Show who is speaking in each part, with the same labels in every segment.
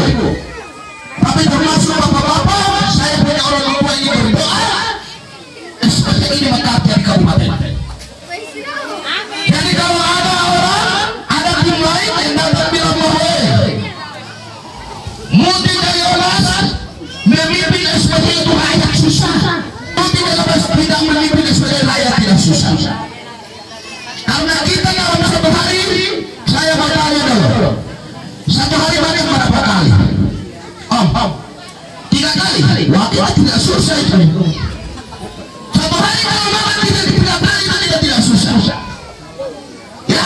Speaker 1: Ibu. Tapi termasuk bapak-bapak, saya punya orang tua ini berdoa seperti ini maka dari kabupaten. Jadi kalau ada orang, ada tim lain yang datang bilang bahwa Muti dari Olas memimpin SPT itu rakyat susah. Muti dari tidak memimpin SPT rakyat tidak susah. Karena kita dalam satu hari, saya bertanya dulu, satu hari banyak berapa kali? Om, 3 kali. Wah, itu tidak susah itu. Satu hari kalau makan tidak 3 kali itu tidak susah. Ya.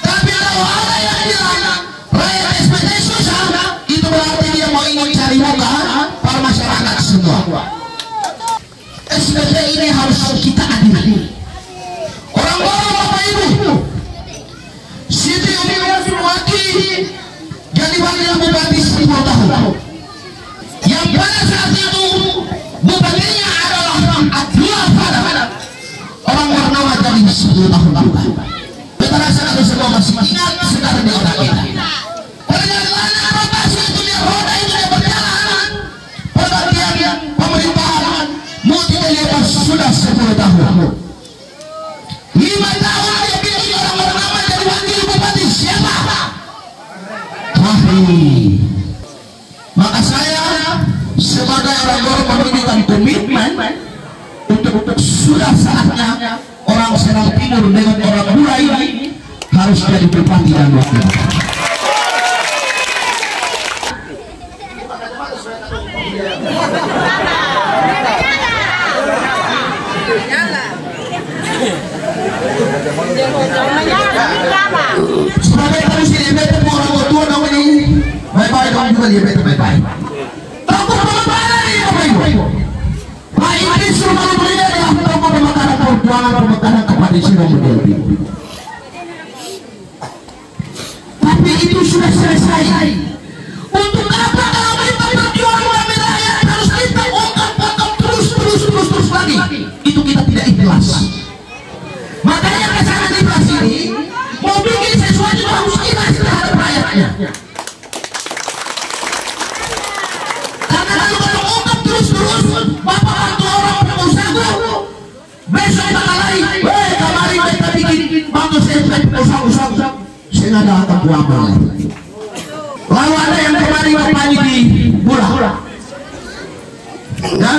Speaker 1: Tapi kalau ada yang bilang rakyat SPT susah, itu berarti dia mau ingin cari muka para masyarakat semua. SPT ini harus kita adili. Orang Bapak Ibu, Siti Umiwati Suwaki jadi wakil bupati 10 tahun. Yang pada saat itu bupatinya adalah Abdullah Fadal. Orang bernama jadi 10 tahun juga. Kita rasakan semua masih ingat sekarang di otak kita. Perjalanan rotasi itu dia roda itu dia berjalan. Pergantian pemerintahan Muti Elias sudah 10 tahun. 5 tahun dia pilih orang bernama jadi wakil bupati. Siapa? Maka saya sebagai orang baru memberikan komitmen untuk sudah saatnya orang Serang Timur dengan orang Bula ini harus jadi bupati dan wakil. Sebagai komisi DPR orang tua namanya ini, baik-baik kamu juga DPR baik-baik. Takut pemakanan ini Bapak Ibu. Pak ini suruh beliau ya takut pemakanan perjuangan pemakanan kepada Sino Mudelti. Tapi itu sudah selesai. Untuk apa kalau kita berjuang demi rakyat harus kita ungkap terus lagi? Itu kita tidak ikhlas. Makanya kesalahan ikhlas ini mau bikin sesuatu harus ikhlas terhadap rakyatnya. Karena kalau ungkap terus bapak bantu orang pengusaha besok bakal lari. Kemarin kita bikin bantu saya pengusaha saya nggak ada apa-apa. Lalu ada yang kemarin kampanye di Bula. Ya.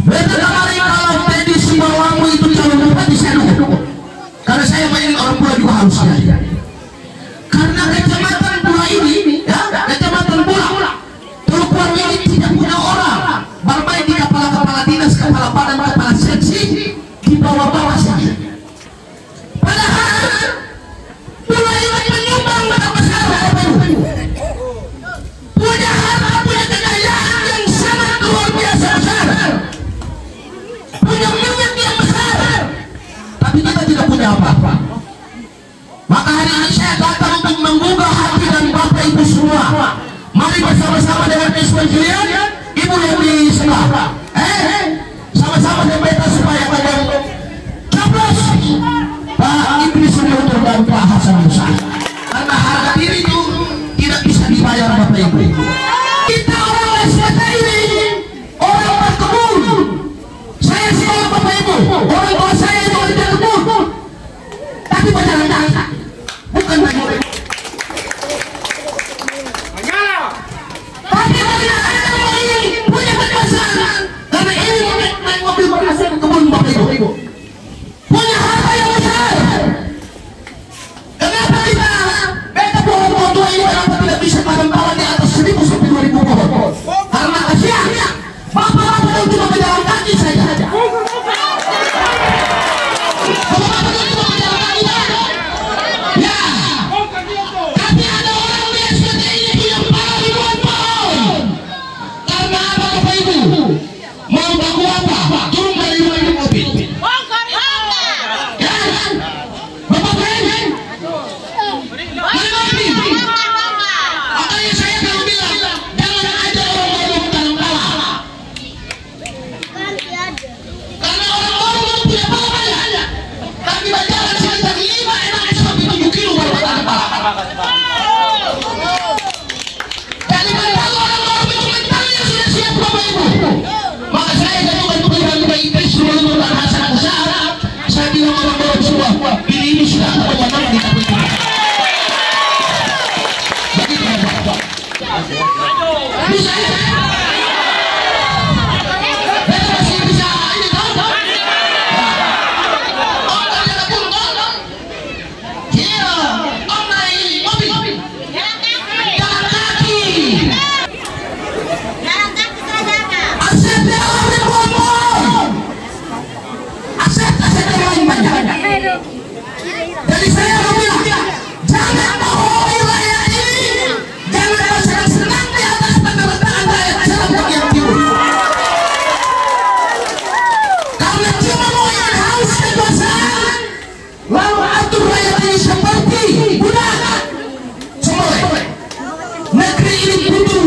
Speaker 1: Betul kemarin kalau Teddy Sibawangu itu calon bupati saya dukung. Karena saya main orang Bula juga harus jadi. Karena kecamatan Bula ini, ya, kecamatan Bula, Teluk ini tidak punya orang. Bermain di kepala dinas, kepala badan, kepala seksi di bawah-bawah saja. Padahal Bula ini menyumbang pada masyarakat. Punya harta, punya kekayaan yang sangat luar biasa besar. Punya minyak yang besar. Tapi kita tidak punya apa-apa. Maka hari ini saya datang untuk menggugah hati dan Bapak Ibu semua. Mari bersama-sama dengan SPT Ibu yang di sebelah. Sama-sama kita supaya pada capres Pak Ibnu Suryodno dan Pak Hasan Musa. Karena harga diri itu tidak bisa dibayar Bapak Ibu. Kita orang SPT ini orang berkebun. Saya sekolah Bapak Ibu. Orang tua saya itu kerja kebun. Tapi berjalan kaki. Bukan bagi tapi bagaimana ini punya kekuasaan karena ini naik mobil berhasil ke kebun Bapak Ibu punya harta yang besar. Kenapa kita beta Bisa ya? Masih bisa ini kan? Oh, ada pun kan? Iya, oh naik mobil. Jalan kaki. Aset orang ngomong. Aset yang banyak. Jadi saya mau bilang, jangan mau wilayah ini, jangan bersenang-senang di atas penderitaan rakyat Serang bagian timur. Karena cuma mau yang haus kekuasaan, lalu atur rakyat ini seperti budak. Semua negeri ini butuh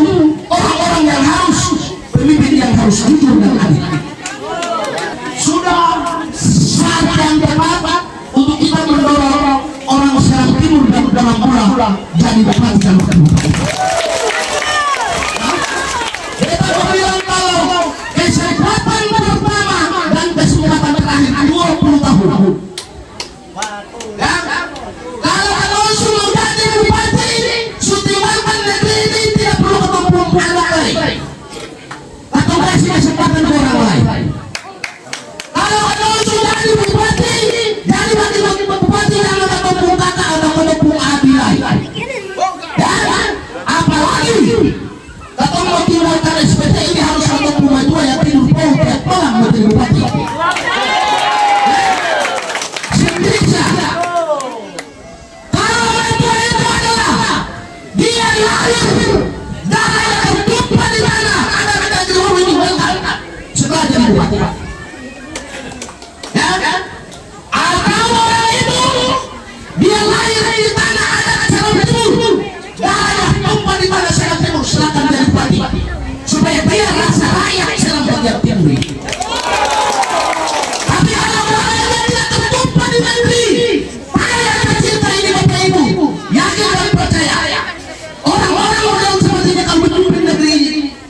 Speaker 1: orang-orang yang harus, pemimpin yang harus jujur dan adil. Sudah saat yang tepat untuk kita mendorong orang Serang Timur dan dalam pula jadi bupati dan wakil bupati. Kita bilang kalau kesempatan pertama dan kesempatan terakhir 20 tahun. Kalau sudah jadi bupati, sutiwakan negeri ini tidak perlu ketemu anak lain atau kasih kesempatan ke orang lain. Kalau sudah jadi bupati, jadi wakil bupati yang ada kampung kata atau kampung adilai. Dan apalagi ketemu timurkan SPT ini harus ada pemajuan yang tidur tiap malam menjadi bupati. Sendiri kalau pemajuan itu adalah dia lahir darah yang tertumpah di mana ada di rumah ini setelah jadi bupati. Atau orang itu dia lahir di tanah adat Serang Timur, darah tumpah di tanah Serang Timur, silakan jadi bupati supaya dia rasa rakyat Serang bagian timur. Tapi ada orang yang tidak tertumpah di negeri, rakyat tercinta ini Bapak Ibu, yakin dan percaya orang-orang yang sepertinya kalau memimpin negeri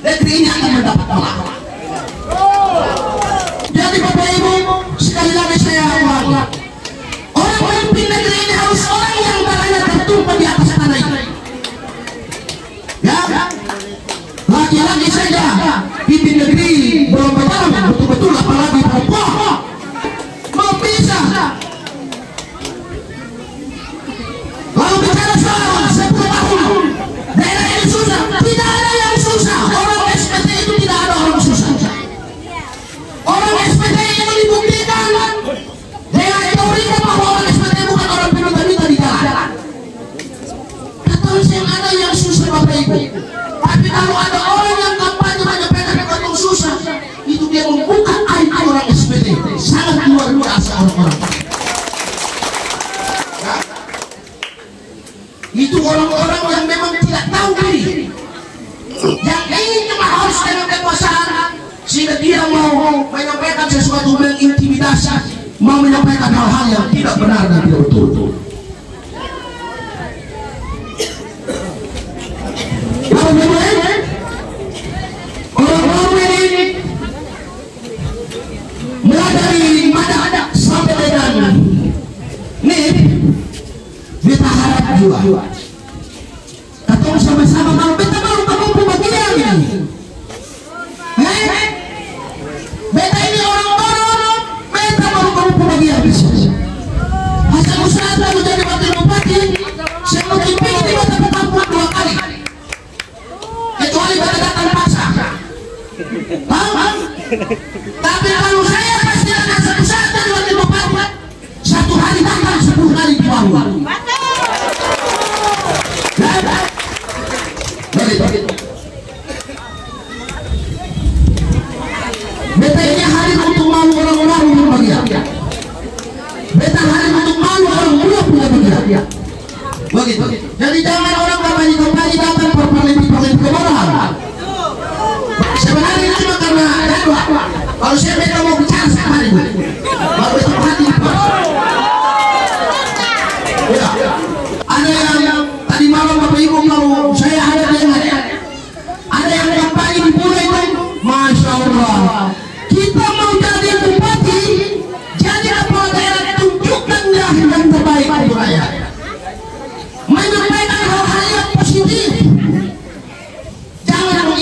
Speaker 1: ini akan mendapat pahala. Jadi Bapak Ibu, sekali lagi saya ulang, orang pemimpin negeri ini harus orang yang darahnya tertumpah di atas tanah ini. Ya, laki-laki saja pimpin negeri belum berjalan betul-betul, apalagi perempuan mau bisa. Lalu bicara soal 10 tahun, daerah ini susah, tidak ada yang susah. Orang SPT itu tidak ada orang susah. Orang SPT yang dibuktikan dengan teorinya bahwa orang SPT bukan orang pintar-pintar di jalan. Atau yang ada yang susah Bapak Ibu. Tapi kalau ada orang yang kampanye menyampaikan tentang susah, itu dia membuka aib orang SPT. Sangat luar biasa orang-orang. Itu orang-orang yang memang tidak tahu diri, yang ingin cuma harus dengan kekuasaan, sehingga dia mau menyampaikan sesuatu, mengintimidasi, mau menyampaikan hal-hal yang tidak benar dan tidak betul. Orang-orang ini mulai dari Mada sampai Medan, nih kita harap juga atau sama-sama kalau kita baru mampu bagian ini. Beta ini orang-orang, beta baru mampu bagian bisa. Hasil usaha lalu jadi wakil bupati, saya mungkin pengen di bata berkampung 2 kali. Kecuali bata datang pasang. Paham? Tapi kalau saya pasti akan satu saat jadi wakil bupati, 1 hari datang 10 kali di bawah. Begitu. Beta ini hari untuk malu orang-orang punya bagian. Beta hari untuk malu orang-orang punya bagian. Begitu. Jadi jangan orang kampanye datang perpelip kemarahan. Sebenarnya ini cuma karena jadwal. Kalau saya beta mau bicara sama ini, baru beta perhati. Ya. Ada yang tadi malam Bapak Ibu kalau saya ada yang kampanye di Pulau itu, Masya Allah. Kita mau jadi bupati, jadi apa daerah tunjukkan yang terbaik untuk rakyat. Menyampaikan hal-hal yang positif. Jangan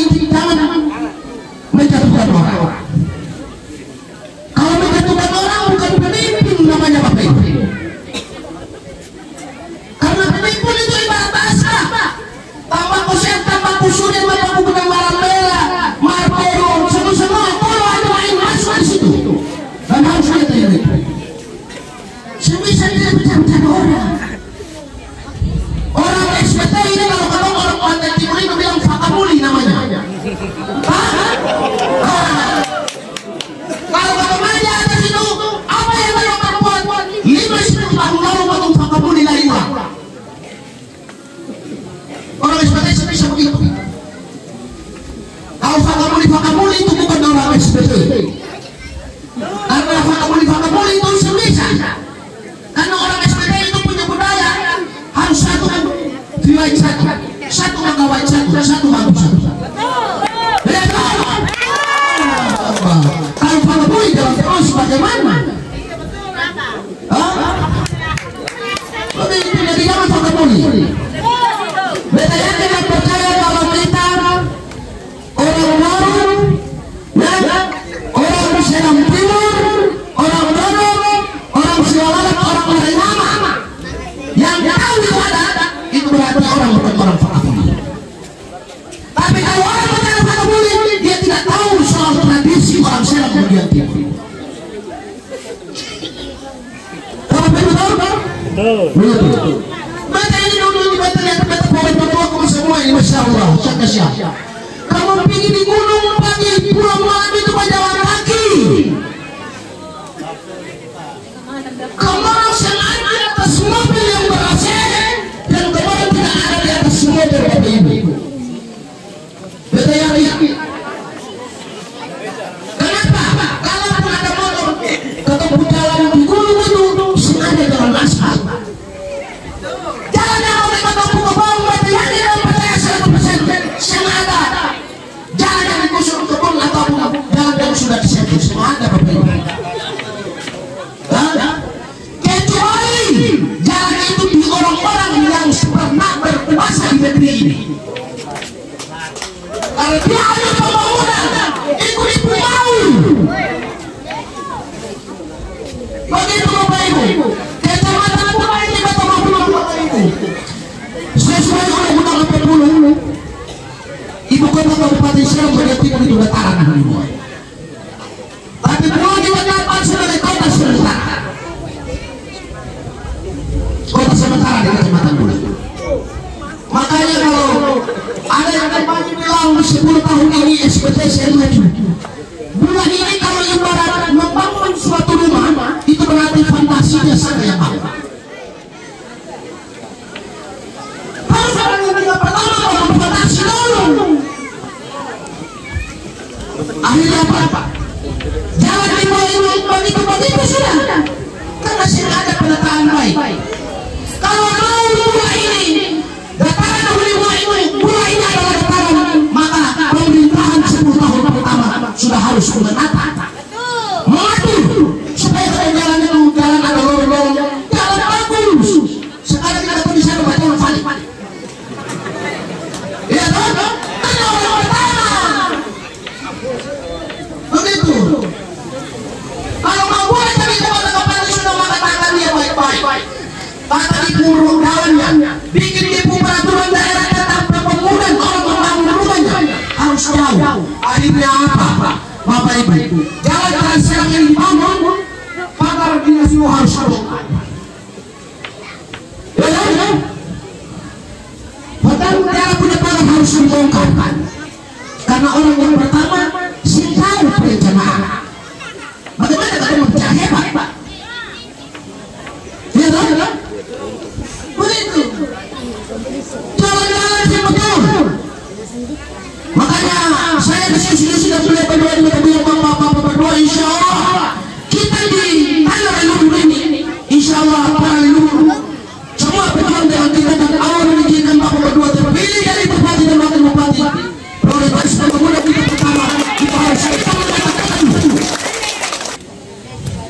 Speaker 1: begitu. Kalau fakamuli itu bukan orang SPT. Karena fakamuli itu sebisa. Karena orang SPT itu punya budaya harus satu riwayat satu mengawal satu bantu satu. Kalau fakamuli jalan terus bagaimana? Itu jadi jangan fakamuli. Beta yang tidak percaya kalau kita orang baru, orang Seram Timur, orang Dodo, orang Siwalan, orang Lainama, yang tahu itu ada, itu berarti orang bukan orang fakamuli. Tapi kalau orang percaya fakamuli, dia tidak tahu soal tradisi orang Seram bagian timur. Kalau betul, betul. Beta ini dulu beta lihat beta pemain semua ini, masya Allah, syaka. Kamu pergi di gunung pagi pulang malam itu berjalan kaki. Kemarin sengaja di atas mobil yang ber-AC dan kemarin tidak ada di atas mobil Bapak Ibu. Beta yang yakin. Kenapa? Kalaupun ada motor ketemu jalan di gunung itu sengaja jalan aspal. Jalan yang oleh ketemu ke bawah beta yakin dan percaya 100% sengaja. Jalan yang digusur kebun ataupun jalan yang sudah disetting semua ada Bapak Ibu. Kecuali jalan itu di orang-orang yang pernah berkuasa di negeri ini. Kalau dia ada pembangunan, ikut mau. Begitu Bapak Ibu. Kecamatan Pura ini Bapak Ibu. Sesuai oleh Undang-Undang 80. Ibu kota Kabupaten Seram bagian timur itu dataran semua. Tapi Pulau diwakilkan sebagai kota sementara. Kota sementara di Kecamatan Pulau. Makanya kalau ada yang kampanye bilang 10 tahun ini SPT maju. Bulan ini kalau ibarat membangun suatu rumah itu berarti fantasinya sangat yang bagus. Harus ada yang pertama kalau fantasi dulu. Akhirnya apa? Jalan begitu sudah. Karena sudah ada penataan baik. Kalau mau mulai ini, dataran mulai ini adalah dataran, maka pemerintahan 10 tahun pertama sudah harus menata, mengatur supaya jalan itu jalan ada lorong, jalan bagus. Sekarang kita bisa membaca balik. Ya toh? Begitu. Kalau mau buat dari kota-kota sudah mengatakan dia baik-baik. Maka dikurung daunnya, bikin di peraturan daerah tentang pembangunan orang membangun rumahnya harus jauh. Akhirnya apa? Bapak Ibu, jalan Seram yang dibangun, pagar dinas itu harus bongkar. Ya. Padahal daerah punya pagar harus dibongkar. Karena orang yang pertama tahu perencanaan. Bagaimana kamu percaya Pak? Ya kan? Begitu. Jalan-jalan yang betul. Makanya saya disini sudah mulai Bapak berdua, insya Allah kita di tanah leluhur ini, insya Allah para leluhur semua pejuang dengan kita dan awal mengizinkan Bapak berdua terpilih dari bupati dan wakil bupati. Prioritas pembangunan kita pertama kita harus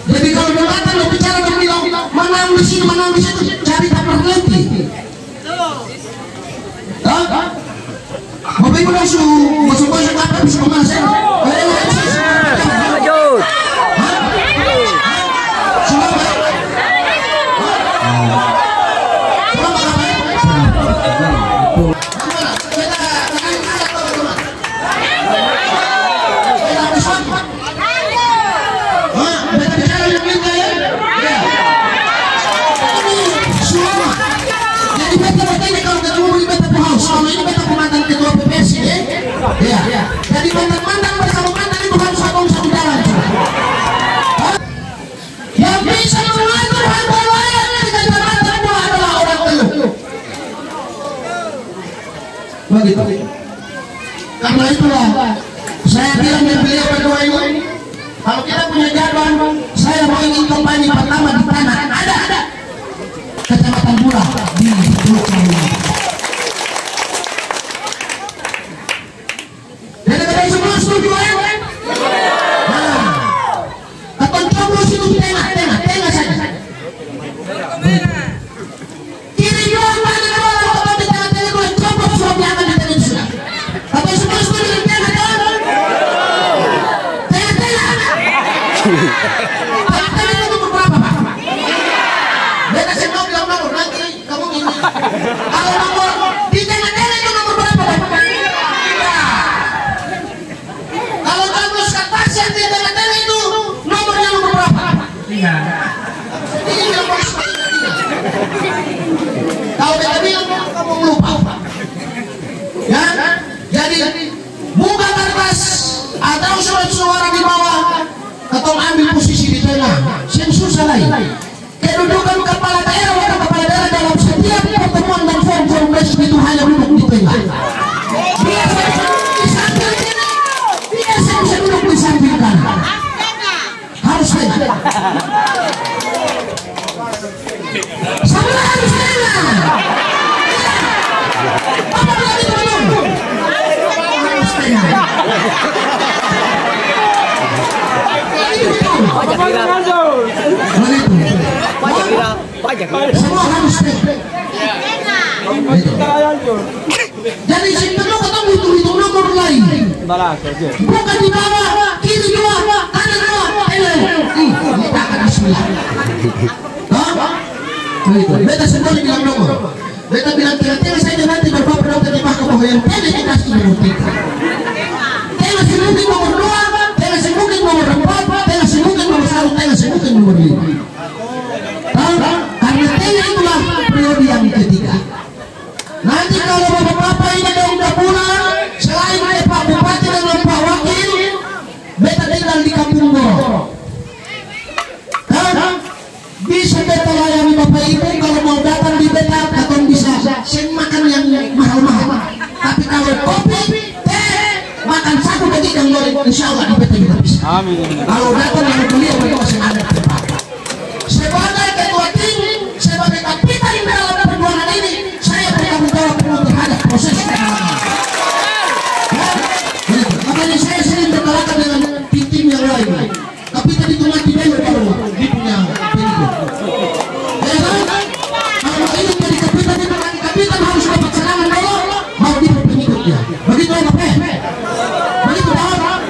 Speaker 1: jadi kalau datang lo bicara dan bilang menang di situ cari tapar nanti. Bapak Ibu langsung gosok-gosok apa bisa mengasih. Lanjut. Jadi mantan-mantan bersama begitu. Karena itulah saya bilang dan beliau berdua ini, kalau kita punya jadwal, saya mau ingin kampanye pertama di tanah ada Kecamatan Bulah di Teluk Karungan. Jadi kalian semua setuju ya? Nah, kapan coblos itu tengah saja. Kiri doang mana doang, kapan di tengah-tengah doang coblos sudah biarkan di tengah sudah. Kapan semua setuju di tengah doang? Tengah. Tengah itu nomor berapa Pak? Beda saya mau bilang nomor nanti kamu ini. Kalau nomor di tengah-tengah itu nomor berapa Pak? Kalau kamu sekarang yang di tengah-tengah itu nomornya nomor berapa? 3. Ini nomor 3. Kalau beda bilang kamu lupa. Ya, jadi buka kertas atau surat-suara di bawah, atau ambil posisi di tengah. Susah lain. Kedudukan kepala daerah dalam setiap pertemuan dan forum itu hanya duduk di tengah. Biasa di samping kiri, biasa bisa duduk di samping kanan. Harus tengah. Sebelah harus tengah. Apa bilang itu belum? Harus tengah. Semua harus jadi sebelum ketemu itu nomor lain, bukan di bawah, kiri 2, kanan 2, kita akan bismillah. Beta sendiri bilang nomor, beta bilang kira-kira saja nanti berbapak dokter di mahkamah bahwa yang pendek kita sudah membuktikan. Tengah semungkin nomor 2, tengah semungkin nomor 4, tengah semungkin nomor 1, tengah semungkin nomor 5. Karena tengah itulah periode yang ketiga. Nanti kalau bapak-bapak ini udah pulang, selain Pak Bupati dan Pak Wakil, beta tinggal di Kampung Goro. Bisa beta layani bapak ibu kalau mau datang di beta, atau bisa makan yang mahal-mahal. Tapi kalau kopi, teh, makan satu yang goreng, insya Allah di beta juga bisa. Amin. Kalau datang yang beliau itu masih ada. Sebagai ketua tim, sebagai kapitan dalam perjuangan ini, saya bertanggung jawab terhadap proses penanganan. Makanya saya sering berkelakar dengan tim yang lain. Kapitan itu mati dulu baru dia punya penipu. Kalau ini jadi kapitan itu nanti kapitan harus dapat serangan dulu, mau dia pengikutnya. Begitu ya Pak? Begitu Pak?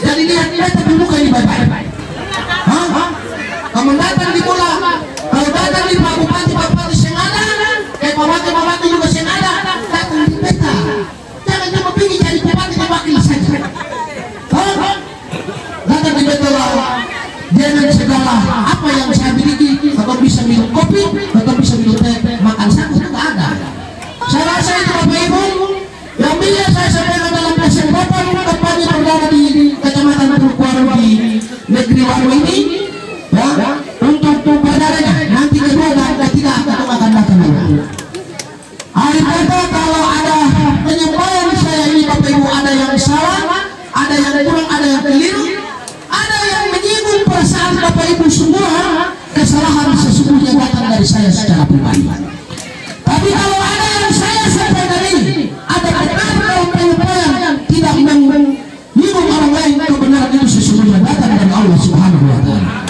Speaker 1: Jadi lihat kita buka ini baik-baik. Kamu datang di bola, kalau datang di Pak Bupati Sengada, Pak Bupati juga Sengada, datang di beta. Jangan cuma pilih jadi Bupati wakil saja. Datang di beta lah, jangan segala apa yang saya miliki, atau bisa minum kopi, atau bisa minum teh, makan satu itu tak ada. Saya rasa itu Bapak Ibu, yang bisa saya sampaikan dalam kesempatan kampanye perdana di Kecamatan Teluk Karungan di negeri Waru ini. Ya, untuk perdananya nanti kedua dan ketiga kita akan datang dulu. Hari pertama kalau ada penyampaian saya ini Bapak Ibu ada yang salah, ada yang kurang, ada yang keliru, ada yang menyinggung perasaan Bapak Ibu semua, kesalahan sesungguhnya datang dari saya secara pribadi. Tapi kalau ada yang saya sampaikan ini, ada benar dalam penyampaian tidak menyinggung orang lain, kebenaran itu sesungguhnya datang dari Allah Subhanahu wa Ta'ala.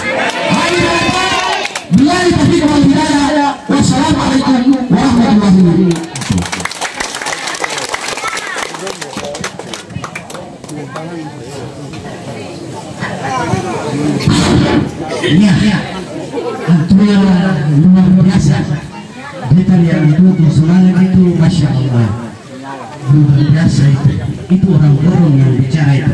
Speaker 1: Wassalamualaikum warahmatullahi wabarakatuh. Ya, luar biasa. Kita lihat itu semangat itu, masya Allah, luar biasa itu orang-orang yang bicara itu.